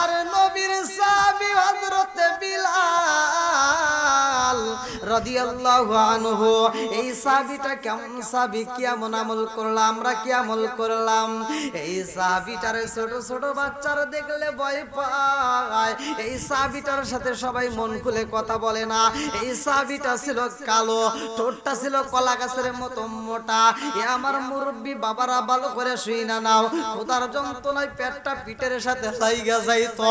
আমার নবীর সাহাবী হযরত বিলাল রাদিয়াল্লাহু আনহু। এই সাহাবীটা কেমন সাহাবী, কেমন আমল করলাম আমরা, কি আমল করলাম? এই সাহাবীটার ছোট ছোট বাচ্চারা দেখলে ভয় পায়। এই সাহাবীটার সাথে সবাই মন খুলে কথা বলে না। এই সাহাবীটা ছিল কালো, ঠোঁটটা ছিল কলা গাছের মতো মোটা। এ আমার মুরব্বী বাবারা ভালো করে শুই না নাও, খোদার যন্ত্রণায় পেটটা পিঠের সাথে লাইগা যাইতো।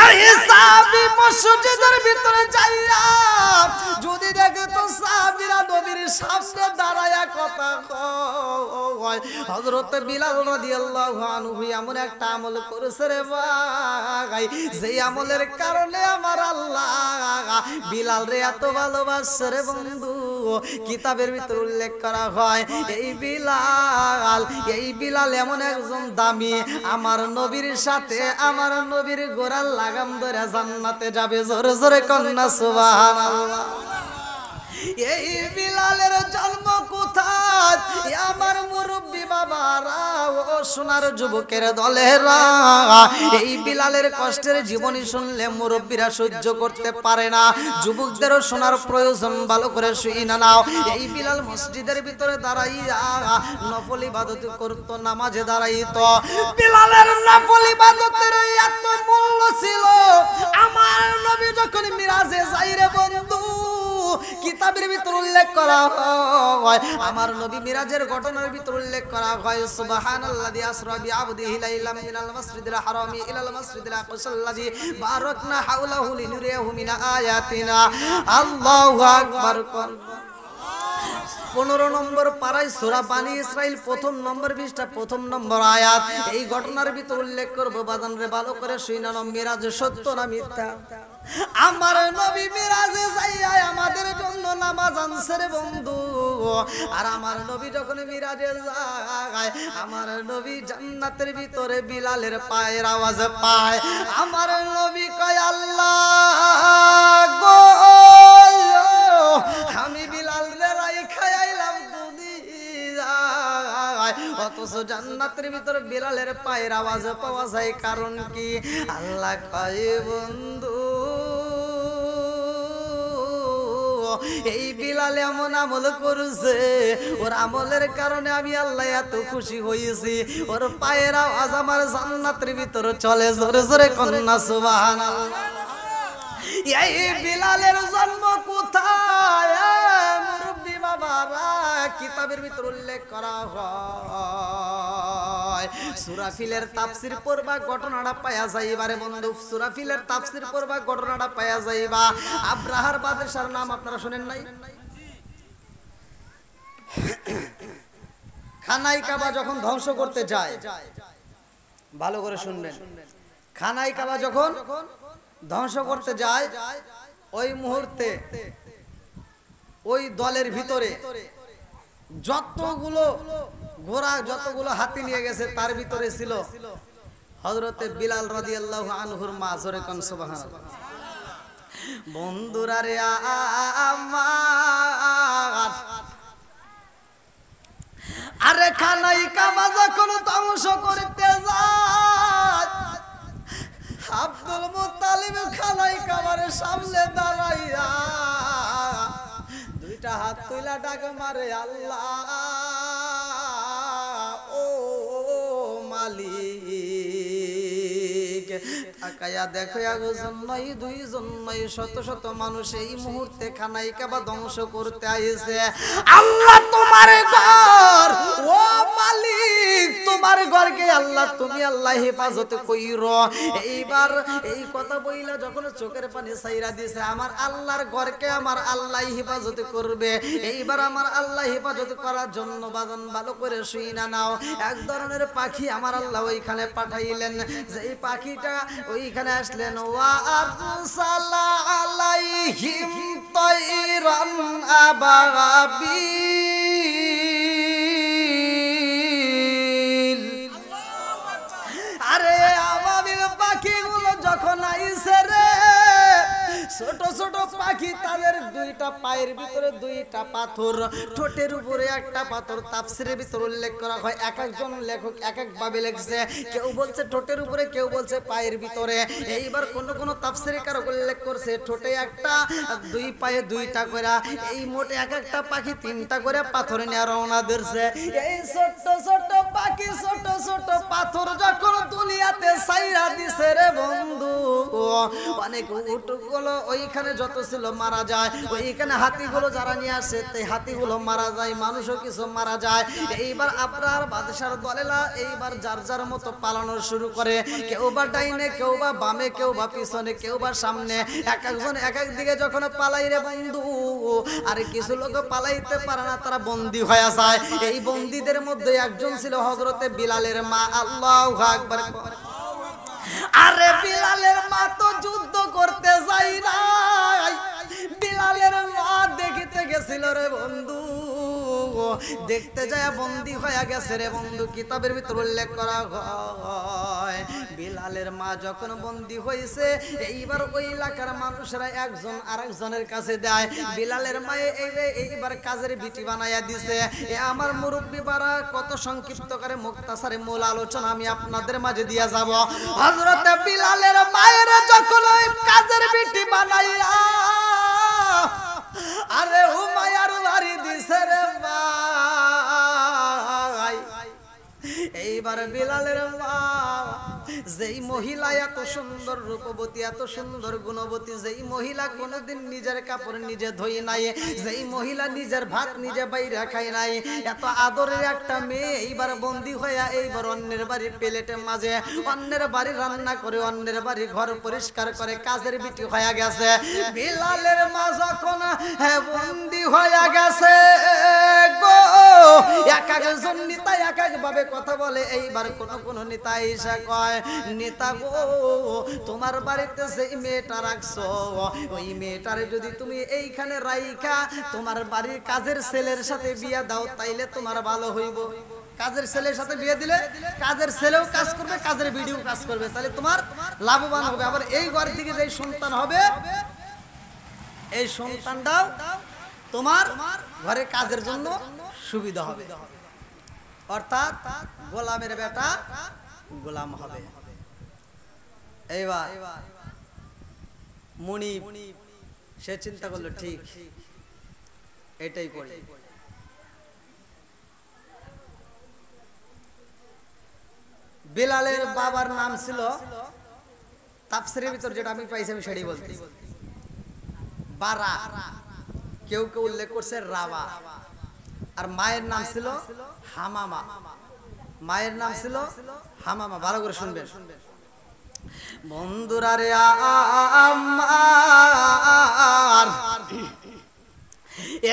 এই সাহাবী মসজিদের ভিতরে যাইয়া যদি দেখে তো সাহাবীরা নবীর সামনে দাঁড়ায়া কথা কয়। হযরত বিলাল রাদিয়াল্লাহু আনহু এমন একটা আমল করেছে রে ভাই, যে আমলের কারণে আমার আল্লাহ বিলাল রে এত ভালোবাসে রে বন্ধু। কিতাবের ভিতর উল্লেখ করা হয় এই বিলাল এমন একজন দামি, আমার নবীর সাথে আমার নবীর গোড়ার লাগাম ধরে জান্নাতে যাবে। জোরে জোরে কন্যা সুবহানাল্লাহ। এই বিলালের জন্ম কোথায়? আমার মুরব্বী বাবারা ও সোনার যুবকের দলেরা, এই বিলালের কষ্টের জীবনী শুনলে মুরব্বীরা সহ্য করতে পারে না। যুবকদেরও শোনার প্রয়োজন, ভালো করে শুই না নাও। এই বিলাল মসজিদের ভিতরে দাঁড়াইয়া নফল ইবাদত করত, নামাজে দাঁড়াইতো। বিলালের নফল ইবাদতের এত মূল্য ছিল, আমার নবী যখন মিরাজে যাই রে বন্ধু, কিতাবের ভিতর উল্লেখ করা হয়, আমার নবী মিরাজের ঘটনার ভিতর উল্লেখ করা হয়, সুবহানাল্লাযী আসরা বিআবদিহি লাইলাম মিনাল মাসজিদিল হারামি ইলাল মাসজিদিল আকসাল্লাযী বারাকনা হাওলাহু লিনুরিয়াহু মিন আয়াতিনা। আল্লাহু আকবার। 15 নম্বর পারায় সূরা বানী ইসরাইল, 1 নম্বর পৃষ্ঠা, 1 নম্বর আয়াত। এই ঘটনার ভিতর উল্লেখ করব, বাজান রে ভালো করে শুইনা নাও। মিরাজ সত্য না মিথ্যা? আমার নবী মিরাজে যাইয়া আমাদের জন্য নামাজ আনছে রে বন্ধু। আর আমার নবী যখন মিরাজে যায়, আমার নবী জান্নাতের ভিতরে বিলালের পায়ের আওয়াজ পায়। আমার নবী কয়, আল্লাহ গো, আমি বিলাল রে রাইখা আইলাম দুনিয়ায়, অথচ জান্নাতের ভিতরে বিলালের পায়ের আওয়াজ পাওয়া যায়। কারণ কি? আল্লাহ কয়, বন্ধু এই বিলাল এমন আমল করছে, ওর আমলের কারণে আমি আল্লাহ এত খুশি হয়েছি, ওর পায়ের আওয়াজ আমার জান্নাতের ভিতরে চলে। জোরে জোরে কন্যা সুবহানাল্লাহ। এই বিলালের জন্ম কোথায়? মুরব্বী বাবারা, কিতাবের ভিতর উল্লেখ করা হয়, সূরাফিলের তাফসীর পড়বা ঘটনাটা পায়া যাইবা রে বন্ধু। সূরাফিলের তাফসীর পড়বা ঘটনাটা পায়া যাইবা। আব্রাহার বাদশার নাম আপনারা শুনেন নাই? খানাই কাবা যখন ধ্বংস করতে যায়, ভালো করে শুনবেন, খানাই কাবা যখন ধ্বংস করতে যায়, ওই মুহূর্তে ওই দলের ভিতরে যতগুলো ঘোড়া, যতগুলো হাতি নিয়ে গেছে, তার ভিতরে ছিল হযরতে বিলাল রাদিয়াল্লাহু আনহুর মা। জোরে কোন সুবহানাল্লাহ। বন্ধুরা রে আমার, আরে খানাই কাবা যখন ধ্বংস করতে যায়, আব্দুল মুত্তালিব খানাই কাবার সামনে দাঁড়াইয়া দুইটা হাত তুইলা ডাক মারে, আল্লাহ ও মালিক। তাকায়া দেখো, একজন নয়, দুইজন নয়, শত শত মানুষ এই মুহূর্তে খানাই কাবা ধ্বংস করতে আইছে। আল্লাহ তোমার ঘর, ও মালিক তোমার ঘরকে আল্লাহ তুমি আল্লাহ হেফাজত কইরো। এইবার এই কথা বইলা যখন চোখের পানি ছাইরা দিছে, আমার আল্লাহর ঘরকে আমার আল্লাহ হেফাজত করবে। এইবার আমার আল্লাহ হেফাজত করার জন্য বাজান ভালো করে শুই না নাও, এক ধরনের পাখি আমার আল্লাহ ওইখানে পাঠাইলেন। যেই পাখিটা ওইখানে আসলেন, ওয়া আরসালা আলাইহিম তায়রান আবাবিল। আরে আবাবিল পাখিগুলো যখন আইছে রে, ছোট ছোট পাখি তাদের দুইটা পায়ের ভিতরে দুইটা পাথর, ঠোঁটের উপরে একটা পাথর। তাফসীরের ভিতরে উল্লেখ করা হয়, এক একজন লেখক এক এক ভাবে লিখছে, কেউ বলছে ঠোঁটের উপরে, কেউ বলছে পায়ের ভিতরে। এইবার কোন কোন তাফসীরকার উল্লেখ করছে ঠোঁটে একটা, দুই পায়ে দুইটা করে, এই মোটে এক একটা পাখি তিনটা করে পাথর নিয়ে রওনা দিচ্ছে। এই ছোট ছোট পাখি, ছোট ছোট পাথর যখন দুনিয়াতে ছাইরা দিছে রে বন্ধু, অনেক উটগুলো ওইখানে যত ছিল মারা যায়, ওইখানে হাতিগুলো যারা নিয়ে আসে সেই হাতিগুলো মারা যায়, মানুষও কিছু মারা যায়। এইবার আপনার বাদশার দলেরা এইবার যার যার মতো পালানো শুরু করে, কেউ বা ডাইনে, কেউ বা বামে, কেউ বা পিছনে, কেউ বা সামনে, এক একজন এক এক দিকে যখন পালাই রে বন্ধু। আর কিছু লোক পালাইতে পারে না, তারা বন্দী হয়ে যায়। এই বন্দীদের মধ্যে একজন ছিল হযরতে বিলালের মা। আল্লাহু আকবার। আরে বিলালের মা তো যুদ্ধ করতে যাই নাই, বিলালের মা দেখিতে গেছিল রে বন্ধু, দেখতে যায় বন্দী হয়ে গেছে রে বন্ধু। কিতাবের ভিতর উল্লেখ করা হয়, বিলালের মা যখন বন্দী হয়েছে, এইবার ওই এলাকার মানুষরা একজন আরেকজনের কাছে দেয়, বিলালের মায়ে এইবার কাজের বিটি বানাইয়া দিছে। এ আমার মুরব্বী বারা কত সংক্ষিপ্ত করে মুক্তাসারে মূল আলোচনা আমি আপনাদের মাঝে দিয়া যাব। হযরতে বিলালের মায়ের যখন ওই কাজের বিটি বানাইয়া আরে হুমায়ার বাড়ি দিছে রে ভাই। এইবার বিলালের মা, যেই মহিলা এত সুন্দর রূপবতী, এত সুন্দর গুণবতী, যেই মহিলা কোনোদিন নিজের কাপড় নিজে ধুই নাই, যেই মহিলা নিজের ভাত নিজে বাইরে খায় নাই, এত আদরের একটা মেয়ে এইবার বন্দী হইয়া এইবার অন্যের বাড়ির প্লেটের মাঝে অন্যের বাড়ি রান্না করে, অন্যের বাড়ি ঘর পরিষ্কার করে কাজের বিটি হইয়া গেছে। বিলালের মা যখন বন্দী হইয়া গেছে গো, এক একজন নেতা এক এক ভাবে কথা বলে। এইবার কোন কোন নেতা এসে কয়, নেতা গো, তোমার বাড়িতে যে মেয়েটা রাখছো, ওই মেয়েটারে যদি তুমি এইখানে রাইখা তোমার বাড়ির কাজের ছেলের সাথে বিয়া দাও, তাইলে তোমার ভালো হইব। কাজের ছেলের সাথে বিয়ে দিলে কাজের ছেলেও কাজ করবে, কাজের বিটিও কাজ করবে, তাহলে তোমার লাভবান হবে। আবার এই ঘর থেকে যে সন্তান হবে, এই সন্তানটাও তোমার ঘরে কাজের জন্য সুবিধা হবে। অর্থাৎ গোলামের বেটা গোলাম হবে। এইবার মুনি সে চিন্তা করলো, ঠিক এটাই করি। বিলালের বাবার নাম ছিল, তাফসীরের ভিতর যেটা আমি পাইছি আমি সেটাই বলছি, বারা, কেউ কেউ উল্লেখ করছে রাবা। আর মায়ের নাম ছিল হামামা, মায়ের নাম ছিল হামামা। ভালো করে শুনবেন বন্ধুরা রে আমার।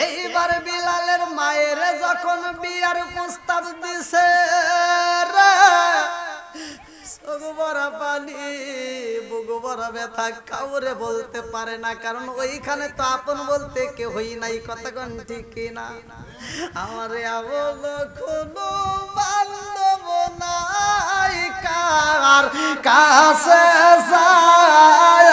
এইবার বিলালের মায়ের যখন বিয়ার প্রস্তাব দিছে রে, চোখভরা পানি, বুকভরা ব্যথা, কাউরে বলতে পারে না, কারণ ওইখানে তো আপন বলতে কেউই নাই। কথা কোন ঠিক কিনা? আমারে আমল কোনো বান্ধব নাই, কার কাছে যায়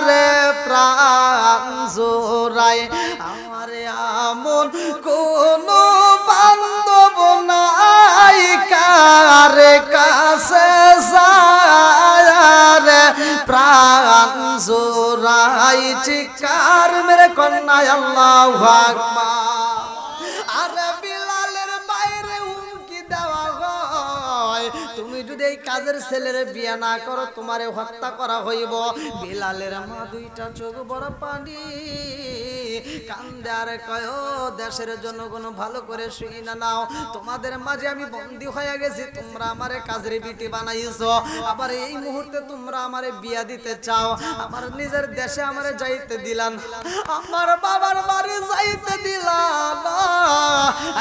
রে প্রাণ জোড়ায়। আমারে আমল কোনো বান্ধব নাই, কার কাছে যায় রে প্রাণ জোড়ায়। চিৎকার মেরে কন্যা আল্লাহু আকবার। তুমি যদি এই কাজের ছেলের বিয়ে না করো, তোমারে হত্যা করা হইব। বিলালের মা দুইটা চোখ বড় পানি, কান্দে আর কয়, দেশের জনগণ ভালো করে শুই না নাও, তোমাদের মাঝে আমি বন্দী হয়ে গেছি, তোমরা আমারে কাজের বিটি বানাইছো, আবার এই মুহূর্তে তোমরা আমারে বিয়া দিতে চাও। আমার নিজের দেশে আমারে যাইতে দিলাম, আমার বাবার বাড়ি যাইতে দিলাম,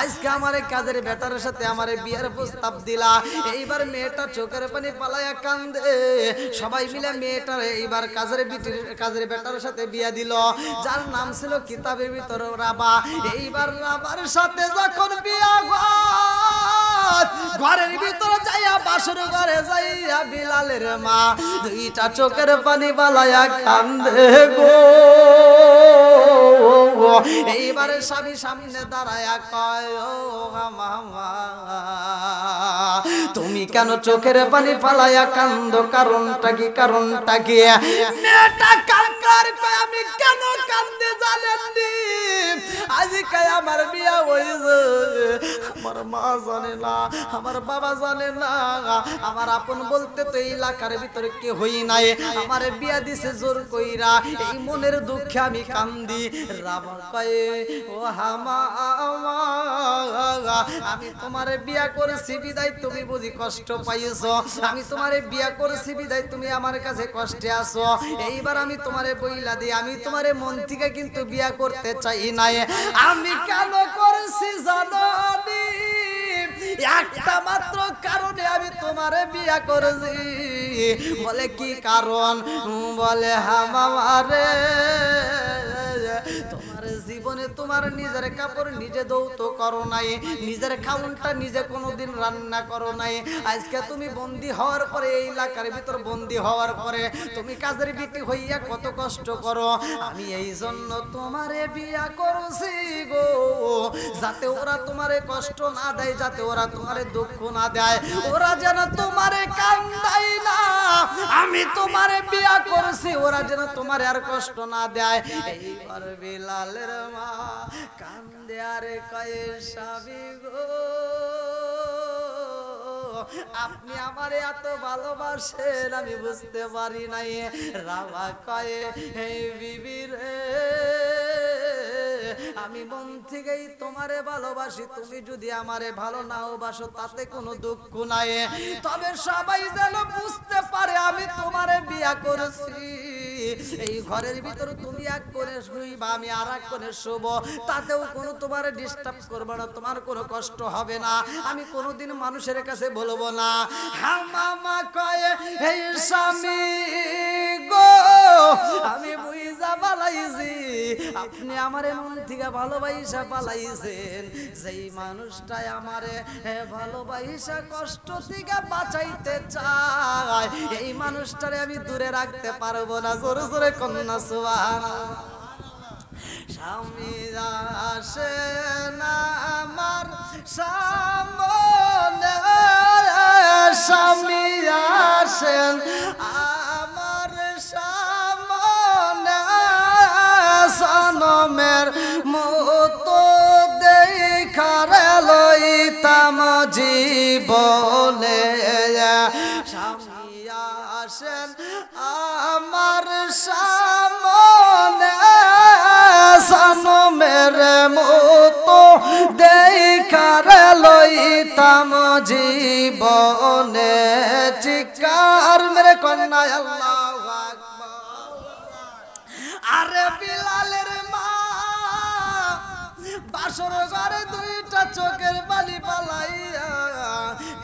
আজকে আমারে কাজের বেটার সাথে আমারে বিয়ার প্রস্তাব দিলা। এইবার মেয়েটা চোখের পানি পালায়া কান্দে। সবাই মিলে মেয়েটার এইবার কাজের বেটার সাথে বিয়া দিল, যার নাম ছিল কিতাবের ভিতর রাবা। এইবার রাবার সাথে যখন বিয়া ঘরের ভিতর যাইয়া, বাসর ঘরে যাইয়া বিলালের মা দুইটা চোখের পানি পালায়া কান্দে গো। এইবারে স্বামী সামনে দাঁড়ায়া কয় ও মামা তুমি কেন চোখের পানি ফালাইয়া কান্দো কারণটা কি কারণটা কি মেয়েটা কাঙ্কার কয় আমি কেন কান্দে জানেন নি আজকে আমার বিয়া হইছে আমার মা জানে না আমার বাবা জানে না আমার আপন বলতে তো এই এলাকার ভিতরে কে হই নাই আমার বিয়া দিছে জোর কইরা এই মনের দুঃখে আমি কান্দি রাবা কয় ও হামা আমি তোমারে বিয়া করেছি বিদায় তুমি বুঝি কষ্ট পাইছো আমি তোমারে বিয়া করেছি বিদায় তুমি আমার কাছে কষ্টে আছো এইবার আমি তোমারে বইলা দিই আমি তোমারে মন থেকে কিন্তু বিয়া করতে চাই নাই আমি কেন করেছি জানো নি একটা মাত্র কারণে আমি তোমারে বিয়া করেছি বলে কি কারণ বলে হামারে তোমার জীবনে তোমার নিজের কাপড় নিজে ধৌত করো নাই নিজের খাউনটা নিজে কোনোদিন রান্না করো নাই আজকে তুমি বন্দি হওয়ার পরে এই এলাকার ভিতর বন্দি হওয়ার পরে তুমি কাজের বিটি হইয়া কত কষ্ট করো আমি এই জন্য তোমারে বিয়া করছি গো যাতে ওরা তোমারে কষ্ট না দেয় যাতে ওরা তোমারে দুঃখ না দেয় ওরা যেন তোমারে কান্দায় না আমি তোমারে বিয়া করছি ওরা যেন তোমারে আর কষ্ট না দেয় এইবার বিলালের মা কান্দে আরে কয়ে স্বামী গো আপনি আমারে এত ভালোবাসেন আমি বুঝতে পারি নাই রাবা কয়ে হে বিবি রে আমি মন থেকেই তোমারে ভালোবাসি তুমি যদি আমারে ভালো নাও বাসো তাতে কোনো দুঃখ নাই তবে সবাই যেন বুঝতে পারে আমি তোমারে বিয়া করেছি এই ঘরের ভিতর তুমি এক কোণে শুইবা আমি আর এক কোণে শুব তাতেও কোনো তোমার ডিস্টার্ব করবে না তোমার কোনো কষ্ট হবে না আমি কোনোদিন মানুষের কাছে বলবো না হামামা কয় হে স্বামী গো আমি বুঝা পালাইছি আপনি আমারে মন থেকে ভালোবাসা পালাইছেন যেই মানুষটাই আমারে ভালোবাসা কষ্ট থেকে বাঁচাইতে চায় এই মানুষটারে আমি দূরে রাখতে পারবো না জোরে জোরে কন্যা সুবহানাল্লাহ স্বামী আসে না আমার সামনে স্বামী আসেন আমার সামনে সনমের মতো দেখার লইতাম জীবনে স্বামী আসেন আমার সামনে সনমের মতো দেখার লইতাম জীবনে চিৎকার মেরে কন্যা আল্লাহু আকবার আরে বিলালের মা বাসর ঘরে দুইটা চোখের পানি পালাইয়া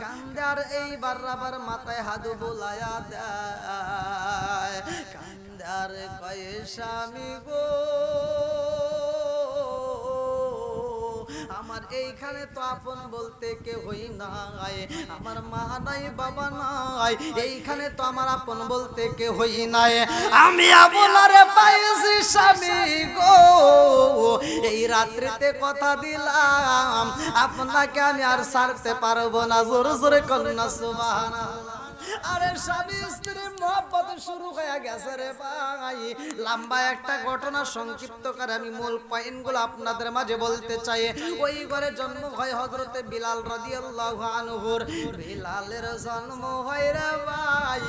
কান্দে আর এইবার আবার মাথায় হাত বুলাইয়া দেয় কান্দে আর কয়ে স্বামী গো আমার এইখানে তো আপন বলতে কেউ হই নাই আমার মা নাই বাবা নাই এইখানে তো আমার আপন বলতে কেউ হই নাই আমি আপনারে পাইছি স্বামী গো এই রাত্রিতে কথা দিলাম আপনাকে আমি আর ছাড়তে পারবো না জোরে জোরে কন্যা সুবহানাল্লাহ আরে স্বামী স্ত্রীর মহব্বত শুরু হয়ে গেছে রে ভাই লম্বা একটা ঘটনা সংক্ষিপ্ত করে আমি মূল পয়েন্টগুলো আপনাদের মাঝে বলতে চাই ওই ঘরে জন্ম হয় হযরতে বিলাল রাদিয়াল্লাহু আনহুর বিলালের জন্ম হয় রে ভাই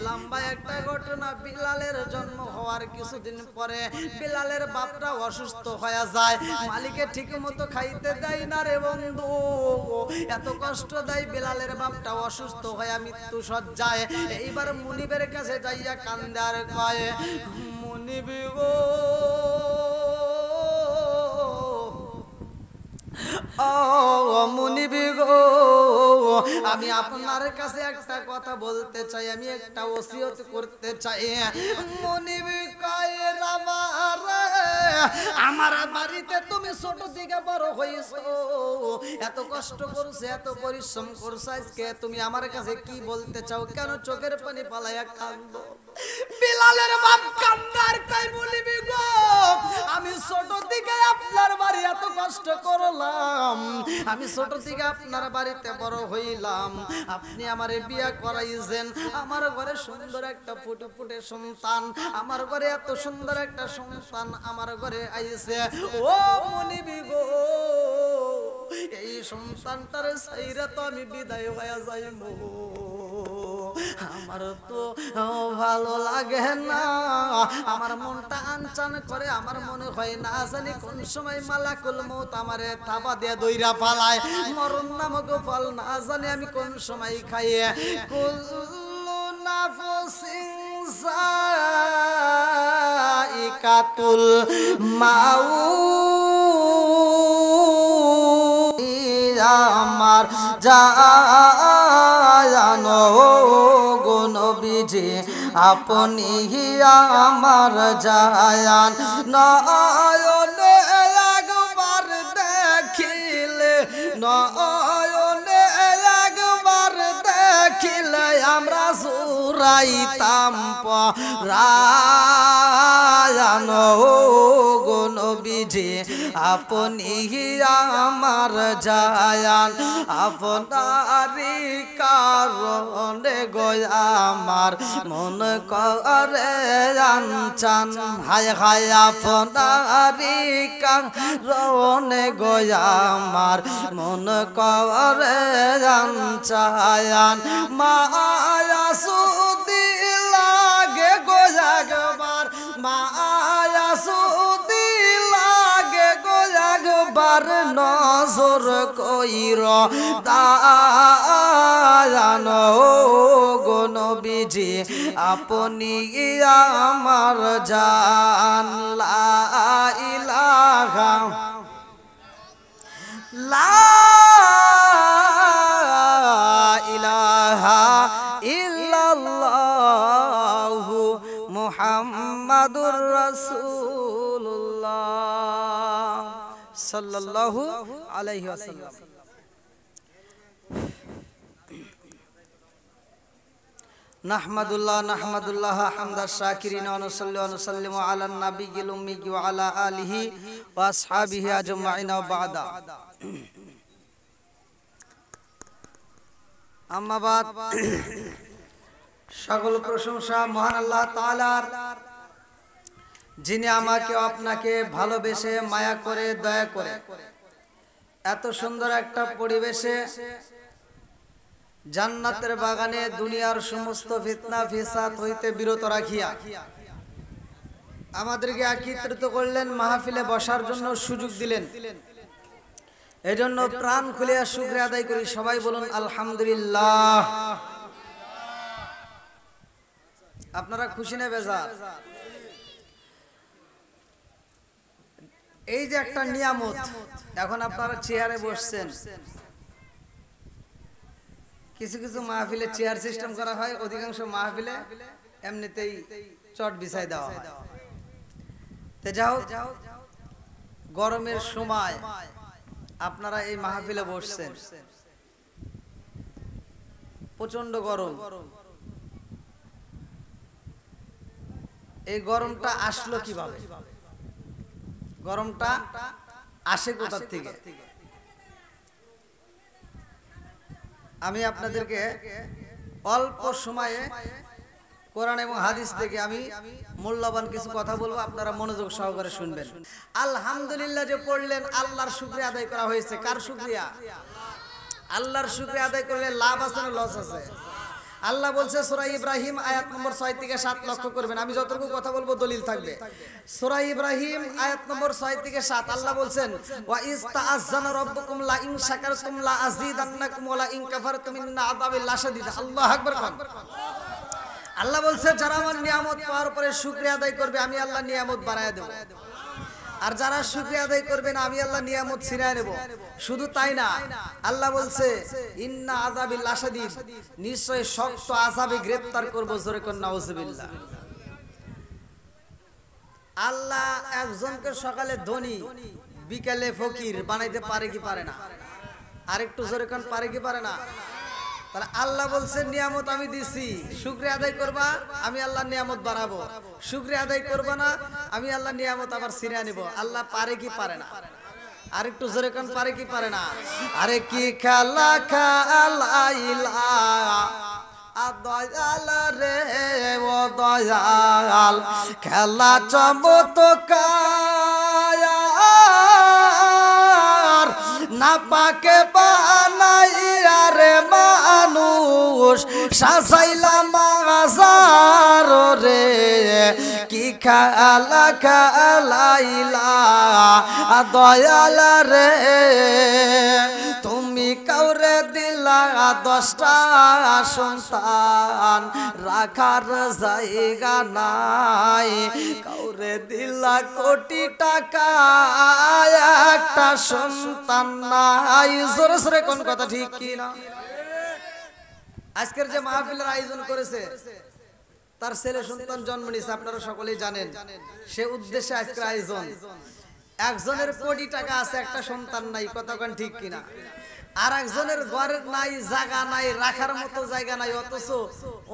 লম্বা একটা ঘটনা বিলালের জন্ম হওয়ার কিছুদিন পরে বিলালের বাপটা অসুস্থ হয়ে যায় মালিকে ঠিকমতো খাইতে দেয় না রে বন্ধু এত কষ্ট দেয় বিলালের বাপটা অসুস্থ হয়ে মৃত্যু যায় এইবার মুনিবের কাছে যাইয়া কান্দে আর কয় মুনিব গো ও মুনিব গো আমি আপনার কাছে একটা কথা বলতে চাই আমি একটা ওসিয়ত করতে চাই মুনিব কয় আমার বাড়িতে তুমি ছোট থেকে বড় হইছো এত কষ্ট করছো এত পরিশ্রম করছো আজকে তুমি আমার কাছে কি বলতে চাও কেন চোখের পানি পালাইয়া কাঁদো বিলালের বাপ কান্দার কই মুনিব গো আমি ছোট কষ্ট করলাম, আমি ছোট থেকে আপনার বাড়িতে বড় হইলাম, আপনি আমারে বিয়া করাইছেন, আমার ঘরে সুন্দর একটা ফুটে ফুটে সন্তান, আমার ঘরে এত সুন্দর একটা সন্তান আমার ঘরে আইছে, ও মনিবি গো এই সন্তানটার সাইরা তো আমি বিদায় হয়ে যাইব, আমার তো ভালো লাগে না, আমার মনটা আনচান করে, আমার মনে হয় না জানি কোন সময় মালাকুল মউত আমারে থাবা দিয়ে দইরা পালায়, মরণ নামক ফল না জানি আমি কোন সময় খাইয়ে, কুল্লু নাফসিন যায়িকাতুল মাউত, আমার জানো গো নবীজি আপনি আমার জায়ান, নয়নে একবার দেখিলে, নয়নে একবার দেখিলে আমরা জুরাইতাম পরায়ান গো নবীজি আপনি আমার জায়ান, আপনারি কারণে গো আমার মন করে আনচান, হায় হায় আপনারি কারণে গো আমার মন করে আনচান, মায়া সুদি লাগে গো একবার, মায়া সুদি লাগে গো একবার নজর কইর দায়ান গো নবীজি আপনি আমার জান, লা ইলাহা লা ইলাহা ইল্লাল্লাহু মুহাম্মাদুর রাসূলুল্লাহ সাল্লাল্লাহু আলাইহি ওয়াসাল্লাম। নাহমাদুল্লাহ হামদা শাকিরিন ওয়া নুসাল্লি ওয়া নুসাল্লিমু আলান নাবিয়্যিল উম্মি ওয়া আলা আলিহি ওয়া আসহাবিহি আজমাইন ওয়া বা'দা। আম্মা বাদ, সকল প্রশংসা মহান আল্লাহ তাআলার, যিনি আমাকে আপনাকে ভালোবেসে মায়া করে দয়া করে এত সুন্দর একটা পরিবেশে জান্নাতের বাগানে দুনিয়ার সমস্ত ফিতনা ফিসাদ হইতে বিরত রাখিয়া আমাদেরকে একত্রিত করলেন, মাহফিলে বসার জন্য সুযোগ দিলেন, এজন্য প্রাণ খুলিয়া শুকরিয়া আদায় করি। সবাই বলুন আলহামদুলিল্লাহ। আপনারা খুশি না বেজার? এই যে একটা নিয়ামত, এখন আপনারা চেয়ারে বসছেন, কিছু কিছু মাহফিলে চেয়ার সিস্টেম করা হয়, অধিকাংশ মাহফিলে এমনিতেই চট বিছাই দেওয়া হয়। তে যাও, গরমের সময় আপনারা এই মাহফিলে বসছেন, প্রচন্ড গরম, এই গরমটা আসলো কিভাবে? গরমটা আসে কোথা থেকে? আমি আপনাদেরকে অল্প সময়ে কোরআন এবং হাদিস থেকে আমি মূল্যবান কিছু কথা বলবো, আপনারা মনোযোগ সহকারে শুনবেন। আলহামদুলিল্লাহ যে পড়লেন, আল্লাহর শুকরিয়া আদায় করা হয়েছে। কার শুকরিয়া? আল্লাহর শুকরিয়া আদায় করলে লাভ আছে না লস আছে? আল্লাহ বলছে সূরা ইব্রাহিম আয়াত নম্বর 6 থেকে 7 লক্ষ্য করবেন, আমি যতটুকু কথা বলবো দলিল থাকবে। সূরা ইব্রাহিম আয়াত নম্বর 6 থেকে 7 আল্লাহ বলছেন, ওয়া ইস্তাআযানা রাব্বুকুম লা ইন শাকারতুম লা আযীদান্নাকুম ওয়া লা ইন কাফারতুম ইন্না আযাবি লাশাদীদ। আল্লাহু আকবার। আল্লাহ বলছে যারা আমার নিয়ামত পাওয়ার পরে শুকরিয়া আদায় করবে, আমি আল্লাহ নিয়ামত বাড়ায় দেব, আর যারা শুকরিয়া আদায় করবে না, আমি আল্লাহ নিয়ামত ছিনায় নেব। শুধু তাই না, আল্লাহ বলছে ইন্না আযাবি লাশাদীদ, নিশ্চয় শক্ত আযাবে গ্রেফতার করব। জোরে কোন নাউজুবিল্লাহ। আল্লাহ একজনকে সকালে ধনী বিকালে ফকির বানাইতে পারে কি পারে না? আরেকটু জোরে কোন পারে কি পারে না? তাহলে আল্লাহ বলছেন নিয়ামত আমি দিছি, শুকরিয়া আদায় করবা, আমি আল্লাহ নিয়ামত বাড়াবো। শুকরিয়া আদায় করবা না, আমি আল্লাহ নিয়ামত আবার ছিনিয়ে নিব। আল্লাহ পারে কি পারে না? আর একটু জোরে কোন পারে কি পারে না? আরে কি খেলা খেলাইলা দয়াল রে ও দয়াল, খেলা চমৎকার না পাকে বানাইয়া রে মানুষ সাজাইলাম মাজার রে। কি খেলা খেলাইলা দয়াল রে, তুমি কাউরে দিলা 10টা সন্তান, রাখার জায়গা নাই, কাউরে দিলা কোটি টাকা, একটা সন্তান নাই। জোরে জোরে কোন কথা ঠিক কি না? আজকের যে মাহফিলের আয়োজন করেছে তার ছেলে সন্তান জন্ম নিয়েছে, আপনারা সকলেই জানেন। সে উদ্দেশ্যে আজকের আয়োজন। একজনের কোটি টাকা আছে, একটা সন্তান নাই, কথা কোন ঠিক কিনা? আর একজনের ঘরের নাই, জায়গা নাই, রাখার মতো জায়গা নাই, অথচ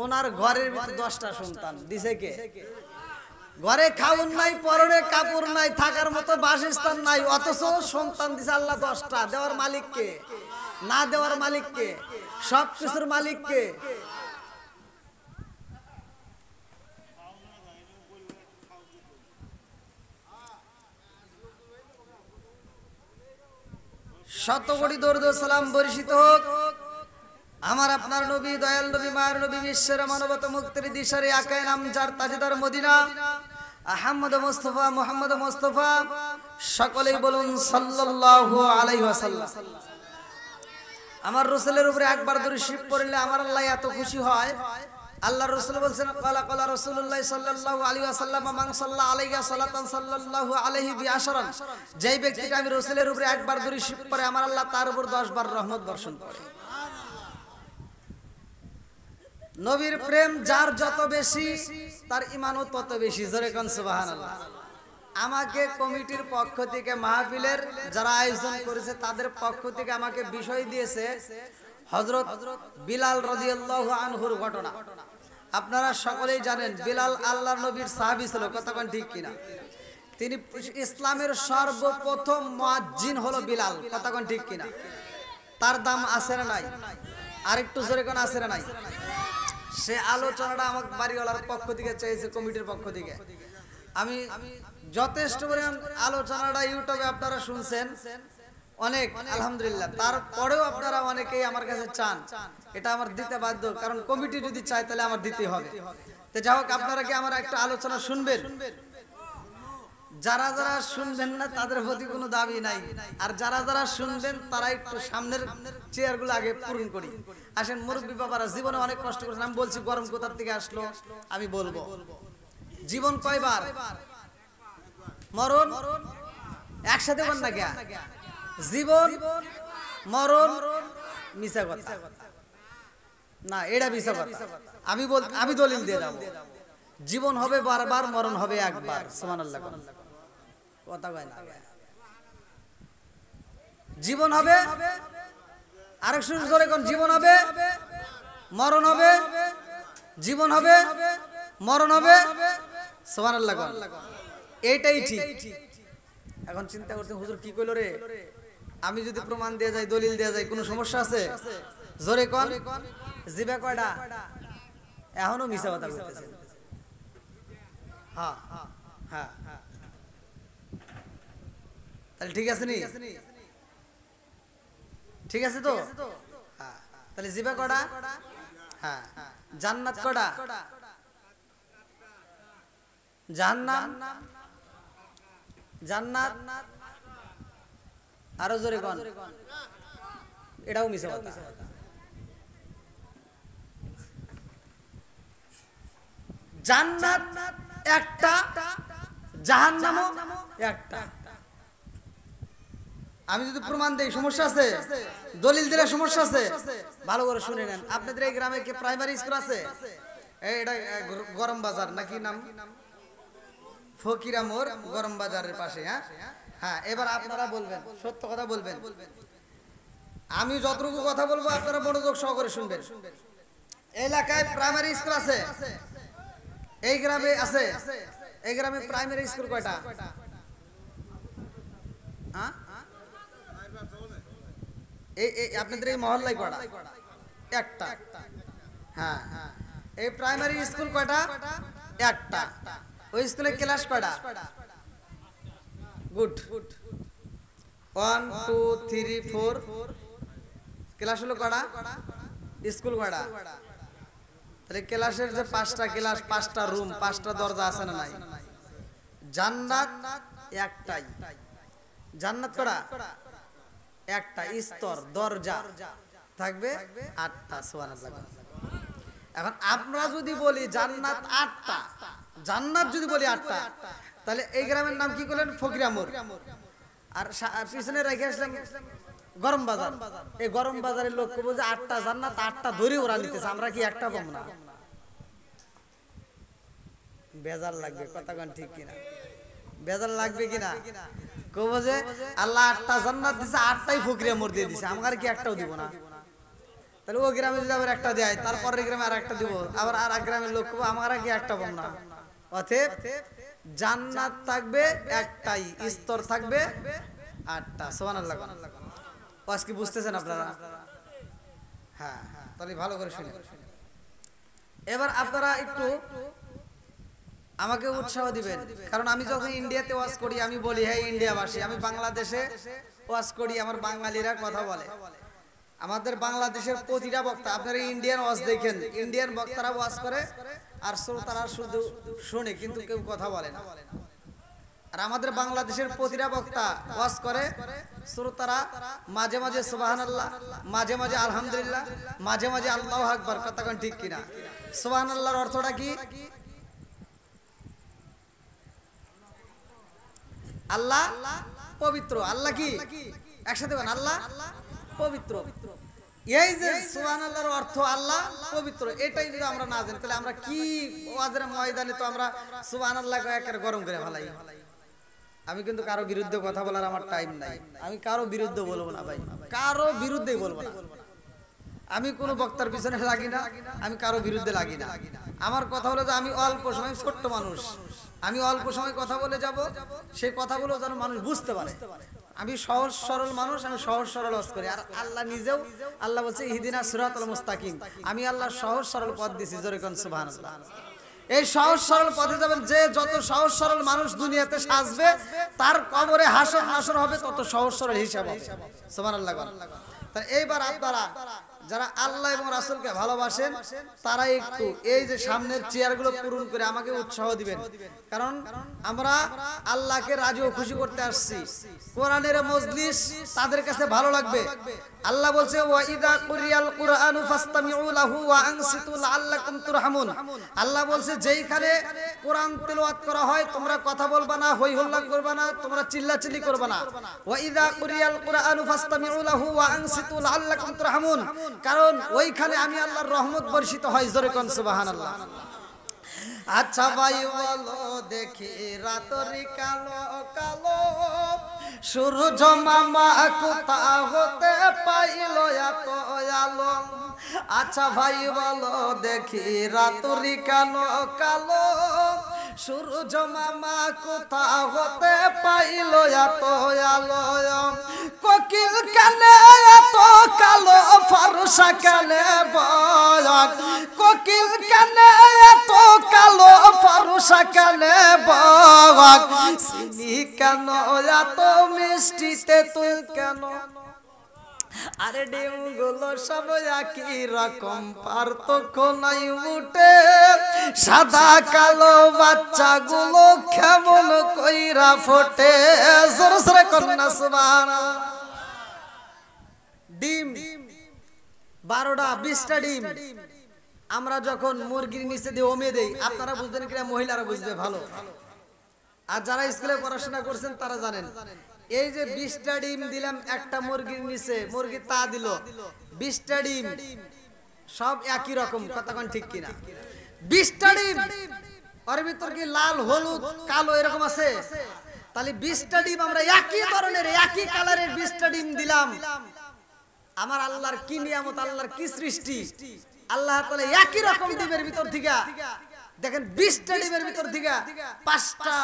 ওনার ঘরের ভিতরে 10টা সন্তান দিছে কে? ঘরে খাউন নাই, পরনে কাপড় নাই, থাকার মতো বাসস্থান নাই, অথচ সন্তান দিছে আল্লাহ 10টা। দেওয়ার মালিক কে? না দেওয়ার মালিক কে? সব কিছুর মালিক কে? শত কোটি দরুদ ও সালাম বর্ষিত হোক আমার আপনার নবী, দয়াল নবী, মায়ের নবী, বিশ্বের মানবতা মুক্তির দিশারি আকায়ে নামজার তাজদার মদিনা আহমদ মুস্তাফা মুহাম্মদ মুস্তাফা, সকলেই বলুন সাল্লাল্লাহু আলাইহি ওয়াসাল্লাম। আমার রাসূলের উপরে একবার দরুদ শরীফ পড়লে আমার আল্লাহ এত খুশি হয়। আল্লাহর রাসূল বলেন, ক্বালা ক্বালা রাসূলুল্লাহ সাল্লাল্লাহু আলাইহি ওয়াসাল্লাম, মান সাল্লা আলাইহি সালাতান সাল্লাল্লাহু আলাইহি বিআশরান, যেই ব্যক্তিটা আমি রাসূলের উপরে একবার দরুদ শরীফ পড়ে আমার আল্লাহ তার উপর 10 বার রহমত বর্ষণ করে। নবীর প্রেম যার যত বেশি তার ঈমানও তত বেশি। জোরে কোন সুবহানাল্লাহ। আমাকে কমিটির পক্ষ থেকে, মাহফিলের যারা আয়োজন করেছে তাদের পক্ষ থেকে আমাকে বিষয় দিয়েছে হযরত বিলাল রাদিয়াল্লাহু আনহুর ঘটনা। আপনারা সকলেই জানেন বিলাল আল্লাহর নবীর সাহাবী ছিল, কথা কোন ঠিক কিনা? তিনি ইসলামের সর্বপ্রথম মুয়াজ্জিন হলো বিলাল, কথা কোন ঠিক কিনা? তার দাম আছে না নাই? আরেকটু জোরে কোন আছে না নাই? সে আলোচনাটা আমাকে বাড়িওয়ালার পক্ষ থেকে চাইছে, কমিটির পক্ষ থেকে। আমি যথেষ্ট পরিমাণ আলোচনাটা ইউটিউবে আপনারা শুনছেন অনেক, আলহামদুলিল্লাহ। তারপরেও আপনারা অনেকেই আমার কাছে চান, এটা আমার দিতে বাধ্য, কারণ কমিটি যদি চায় তাহলে আমার দিতে হবে। তো যাই হোক, আপনারা কি আমার একটা আলোচনা শুনবেন? যারা যারা শুনবেন না তাদের প্রতি কোনো দাবি নাই, আর যারা যারা শুনবেন তারা একটু সামনের চেয়ারগুলো আগে পূরণ করি। আসেন মুরব্বী বাবারা, জীবনে অনেক কষ্ট করেছেন। আমি বলছি গরম কোথার থেকে আসলো, আমি বলবো জীবন কয়বার? মরণ একসাথে বল না কে? জীবন মরণ মিছা কথা না, এটা মিছা কথা। আমি দলিল দিয়ে যাবো, জীবন হবে বারবার, মরণ হবে একবার। সুবহানাল্লাহ। কথা কয় না, জীবন হবে আরেক জোরে কোন, জীবন হবে, মরণ হবে, জীবন হবে, মরণ হবে। সুবহানাল্লাহ। এইটাই ঠিক। এখন চিন্তা করছেন হুজুর কি কইলো রে? আমি যদি প্রমাণ দিয়ে যাই, দলিল দিয়ে যাই, কোনো সমস্যা আছে? জোরে কোন, জিবা কয়টা? এখনো মিছা কথা বলতেছেন। হ্যাঁ হ্যাঁ, তাহলে ঠিক আছে নি? ঠিক আছে তো? হ্যাঁ, তাহলে জিবা কয়টা? হ্যাঁ। জান্নাত কয়টা? জাহান্নাম, জান্নাত, আরো জোরে কোন, এটাও মিছা কথা। জান্নাত একটা, জাহান্নামও একটা। আমি যদি প্রমাণ দেই সমস্যা আছে? দলিল দিলে সমস্যা আছে? ভালো করে শুনে নেন। আপনাদের এই গ্রামে কি প্রাইমারি স্কুল আছে? এটা গরম বাজার নাকি নাম? ফকিরা মোড়, গরম বাজারের পাশে। হ্যাঁ হ্যাঁ, এবার আপনারা বলবেন, সত্য কথা বলবেন। আমি যতটুকু কথা বলবো আপনারা মনোযোগ সহকারে শুনবেন। এলাকায় প্রাইমারি স্কুল আছে? এই গ্রামে আছে? এই গ্রামে প্রাইমারি স্কুল কয়টা? এই আপনাদের এই মহল্লায় কয়টা? একটা। হ্যাঁ, এই প্রাইমারি স্কুল কয়টা? একটা। ওই স্কুলে ক্লাস কয়টা? গুড। 1 2 3 4 ক্লাস হলো কয়টা? স্কুল কয়টা? তাহলে ক্লাসের যে 5টা ক্লাস, 5টা রুম, 5টা দরজা আছে না নাই? জান্নাত একটাই। জান্নাত কয়টা? একটা। স্তর, দরজা থাকবে 8টা। সুবহানাল্লাহ। এখন আমরা যদি বলি জান্নাত 8টা, জান্নাত যদি বলি 8টা, তাহলে এই গ্রামের নাম কি করলেন? ফকিরামোড়। আর পিছনে রেখে আসলাম গরম বাজার। এই গরম বাজারের লোক কবো যে 8টা জান্নাত, 8টা ধরে ওরা নিতেছে, আমরা কি একটা পাবো না? বেজার লাগবে, কথা কোন ঠিক কিনা? বেজার লাগবে কিনা? কবো যে আল্লাহ 8টা জান্নাত দিছে, 8টাই ফকিরামোড় দিয়ে দিছে, আমার কি একটাও দিব না? তাহলে ও গ্রামে যদি আবার একটা দেয়, তারপরের গ্রামে আর একটা দিব, আবার আর এক গ্রামের লোক কবো আমরা কি একটা পাবো না? অতএব জান্নাত থাকবে একটাই, স্তর থাকবে 8টা। সুবহানাল্লাহ। ওয়াজ কি বুঝতেছেন আপনারা? হ্যাঁ, তাহলে ভালো করে শুনুন। এবার আপনারা একটু আমাকে উৎসাহ দিবেন, কারণ আমি যখন ইন্ডিয়াতে ওয়াজ করি আমি বলি হ্যাঁ ইন্ডিয়াবাসী, আমি বাংলাদেশে ওয়াজ করি, আমার বাঙালিরা কথা বলে। আমাদের বাংলাদেশের প্রতিটা বক্তা, আপনারা ইন্ডিয়ান ওয়াজ দেখেন, ইন্ডিয়ান বক্তারা ওয়াজ করে আর শ্রোতারা শুধু শুনে, কিন্তু কেউ কথা বলে না। আর আমাদের বাংলাদেশের প্রতিটা বক্তা ওয়াজ করে, শ্রোতারা মাঝে মাঝে সুবহানাল্লাহ, মাঝে মাঝে আলহামদুলিল্লাহ, মাঝে মাঝে আল্লাহু আকবার। কথা কোন ঠিক কিনা? সুবহানাল্লাহর অর্থটা কি? আল্লাহ পবিত্র। আল্লাহ কি? একসাথে বলেন, আল্লাহ পবিত্র। এই যে সুবহানাল্লাহর অর্থ আল্লাহ পবিত্র, এটাই যদি আমরা না জানি, তাহলে আমরা কি ওয়াজের ময়দানে তো আমরা সুবহানাল্লাহকে একেবারে গরম করে ফেলাই। আমি কিন্তু কারো বিরুদ্ধে কথা বলার আমার টাইম নাই, আমি কারো বিরুদ্ধে বলবো না ভাই, কারো বিরুদ্ধেই বলবো না। আমি কোনো বক্তার পিছনে লাগি না, আমি কারো বিরুদ্ধে লাগি না। আমার কথা হলো যে আমি অল্প সময়, ছোট্ট মানুষ, আমি অল্প সময় কথা বলে যাব, সেই কথাগুলো যেন মানুষ বুঝতে পারে। আমি সহজ সরল মানুষ, আমি সহজ সরল ওয়াজ করি। আর আল্লাহ নিজেও, আল্লাহ বলছে ইহদিনা সিরাতাল মুস্তাকিম, আমি আল্লাহ সহজ সরল পথ দিছি। জোরে কোন সুবহানাল্লাহ। এই সহজ সরল পথে যাবেন, যে যত সহজ সরল মানুষ দুনিয়াতে সাজবে, তার কবরে হাসর নাসর হবে তত সহজ সরল হিসাব হবে। সুবহানাল্লাহ। তা এইবার আপনারা যারা আল্লাহ এবং রাসূলকে ভালোবাসেন, তারা একটু এই যে সামনের চেয়ারগুলো পূরণ করে আমাকে উৎসাহ দিবেন, কারণ আমরা আল্লাহকে রাজি ও খুশি করতে আসছি। কোরআনের মজলিস তাদের কাছে ভালো লাগবে। আল্লাহ বলছে ওয়া ইযা কুরিয়াল কুরআনু ফাসতামিউ লাহু ওয়া আনসিতু লাআল্লাকুম তুরহামুন। আল্লাহ বলছে যেইখানে কোরআন তেলাওয়াত করা হয় তোমরা কথা বলবা না, হই হল্লা করবা না, তোমরা চিল্লাচিল্লি করবা না। ওয়া ইযা কুরিয়াল কুরআনু ফাসতামিউ লাহু ওয়া আনসিতু লাআল্লাকুম তুরহামুন, কারণ ওইখানে আমি আল্লাহর রহমত বর্ষিত হয়। জোরে কোন সুবহানাল্লাহ। আচ্ছা ভাই বলো দেখি রাতরি কালো কালো, সূর্য মামা কোথা হতে পাইলো এত আলো। আচ্ছা ভাই বলো দেখি রাতরি কালো কালো, সূর্য মামা কোথা হতে পাইলো এত আলো। কোকিল কানে এত কালো, ফারসা কানে বয়াক। কোকিল কানে এত কালো, ফারসা কানে বয়াক। চিনি কেন এত মিষ্টিতে তুই কেন? আরে ডিমগুলো সব একই রকম, পার্থক্য নাই উঠে। সাদা কালো বাচ্চাগুলো কেমন কইরা ফোটে। জোরে জোরে কন্যা সুবহানাল্লাহ। ডিম 12টা 20টা ডিম আমরা যখন মুরগির নিচে দিয়ে ওমে দেই, আপনারা বুঝবেন কিনা? মহিলারা বুঝবে ভালো, আর যারা স্কুলে পড়াশোনা করছেন তারা জানেন। এই যে 20টা ডিম দিলাম একটা মুরগির নিচে, মুরগি তা দিল 20টা ডিম, সব একই রকম। কথা কোন ঠিক কিনা? 20টা ডিম, ওর ভিতর কি লাল হলুদ কালো এরকম আছে? তাহলে 20টা ডিম আমরা একই ধরনের একই কালারের 20টা ডিম দিলাম। আমার আল্লাহর কি নিয়ামত, আল্লাহর কি সৃষ্টি! আল্লাহ তাআলা একই রকম ডিমের ভিতর থেকে দেখেন 20টা ডিমের ভিতর থেকে 5টা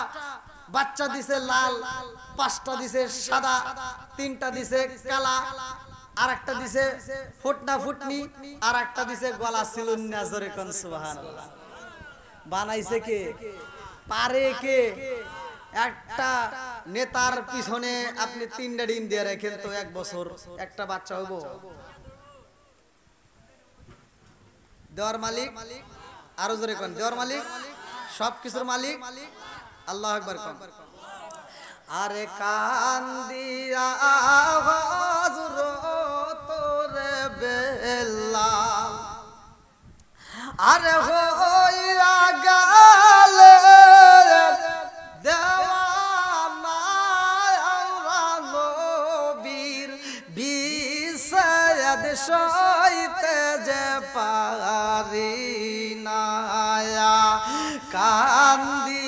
বাচ্চা দিছে লাল, 5টা দিছে সাদা, 3টা দিছে কালা, আর একটা দিছে ফুটনা ফুটনি, আর একটা দিছে গলা সিলুন্না, জোরে কোন সুবহানাল্লাহ। বানাইছে কে? পারে কে? একটা নেতার পিছনে আপনি 3টা ডিম দিয়ে রাখেন তো 1 বছর একটা বাচ্চা হইব? দেওয়ার মালিক, আরো জোরে কোন দেওয়ার মালিক, সবকিছুর মালিক আল্লাহু আকবার কোন। আরে কান দিয়া হযরত রে বেলাল, আরে হইয়া গেলে দেওয়ানা আমরা নবীর বিষয় সইতে যে পারি না। কান্দি